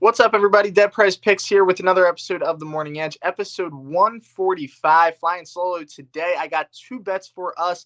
What's up, everybody? Dead Price Picks here with another episode of The Morning Edge, episode 145. Flying solo today. I got two bets for us,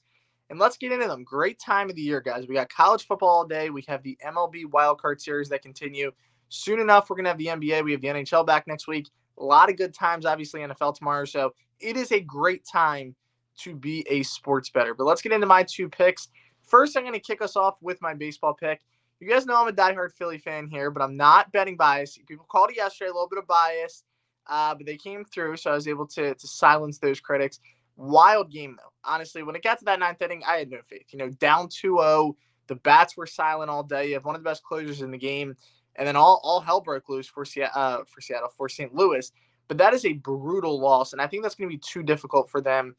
and let's get into them. Great time of the year, guys. We got college football all day. We have the MLB wildcard series that continue. Soon enough, we're going to have the NBA. We have the NHL back next week. A lot of good times, obviously, NFL tomorrow. So it is a great time to be a sports bettor. But let's get into my two picks. First, I'm going to kick us off with my baseball pick. You guys know I'm a diehard Philly fan here, but I'm not betting bias. People called it yesterday, a little bit of bias, but they came through, so I was able to silence those critics. Wild game, though. Honestly, when it got to that ninth inning, I had no faith. Down 2-0, the bats were silent all day. You have one of the best closers in the game, and then all hell broke loose for St. Louis. But that is a brutal loss, and I think that's going to be too difficult for them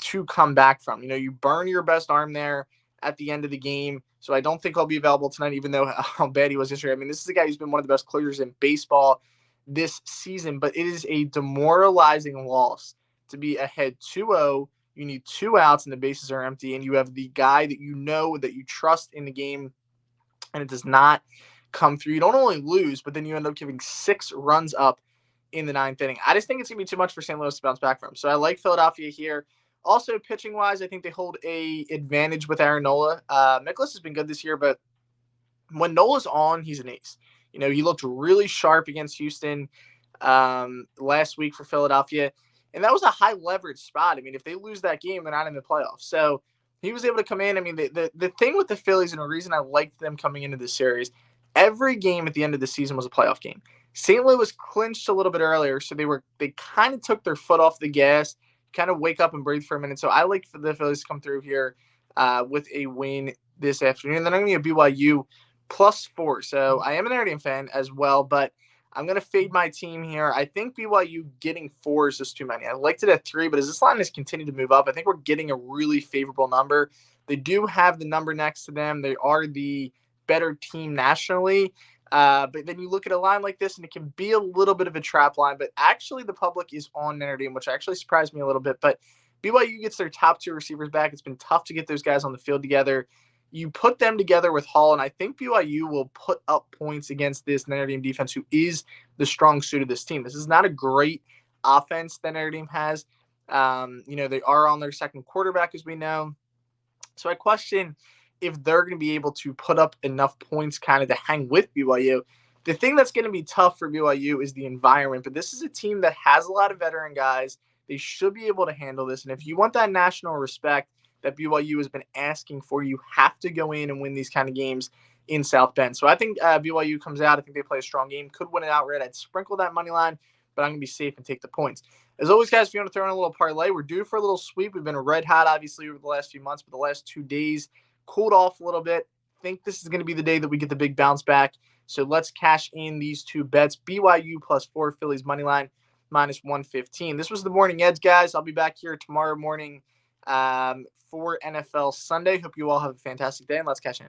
to come back from. You burn your best arm there at the end of the game. So I don't think I'll be available tonight, even though how bad he was yesterday. I mean, this is a guy who's been one of the best closers in baseball this season, but it is a demoralizing loss to be ahead 2-0. You need two outs and the bases are empty, and you have the guy that you know that you trust in the game, and it does not come through. You don't only lose, but then you end up giving 6 runs up in the ninth inning. I just think it's going to be too much for St. Louis to bounce back from. So I like Philadelphia here. Also, pitching-wise, I think they hold a advantage with Aaron Nola. Mikolas has been good this year, but when Nola's on, he's an ace. He looked really sharp against Houston last week for Philadelphia, and that was a high-leverage spot. I mean, if they lose that game, they're not in the playoffs. So he was able to come in. I mean, the thing with the Phillies, and the reason I liked them coming into this series, every game at the end of the season was a playoff game. St. Louis clinched a little bit earlier, so they kind of took their foot off the gas, kind of wake up and breathe for a minute. So I like the Phillies to come through here with a win this afternoon. Then I'm going to get BYU +4. So I am an Notre Dame fan as well, but I'm going to fade my team here. I think BYU getting 4 is just too many. I liked it at 3, but as this line has continued to move up, I think we're getting a really favorable number. They do have the number next to them. They are the better team nationally. But then you look at a line like this, and it can be a little bit of a trap line. But actually, the public is on Notre Dame, which actually surprised me a little bit. But BYU gets their top 2 receivers back. It's been tough to get those guys on the field together. You put them together with Hall, and I think BYU will put up points against this Notre Dame defense, who is the strong suit of this team. This is not a great offense that Notre Dame has. They are on their second quarterback, as we know. So I question if they're going to be able to put up enough points kind of to hang with BYU. The thing that's going to be tough for BYU is the environment, but this is a team that has a lot of veteran guys. They should be able to handle this, and if you want that national respect that BYU has been asking for, you have to go in and win these kind of games in South Bend. So I think BYU comes out. I think they play a strong game, could win it outright. I'd sprinkle that money line, but I'm going to be safe and take the points. As always, guys, if you want to throw in a little parlay, we're due for a little sweep. We've been red hot, obviously, over the last few months, but the last 2 days cooled off a little bit. Think this is going to be the day that we get the big bounce back. So let's cash in these 2 bets. BYU +4, Phillies money line -115. This was the Morning Edge, guys. I'll be back here tomorrow morning for NFL Sunday. Hope you all have a fantastic day, and let's cash in.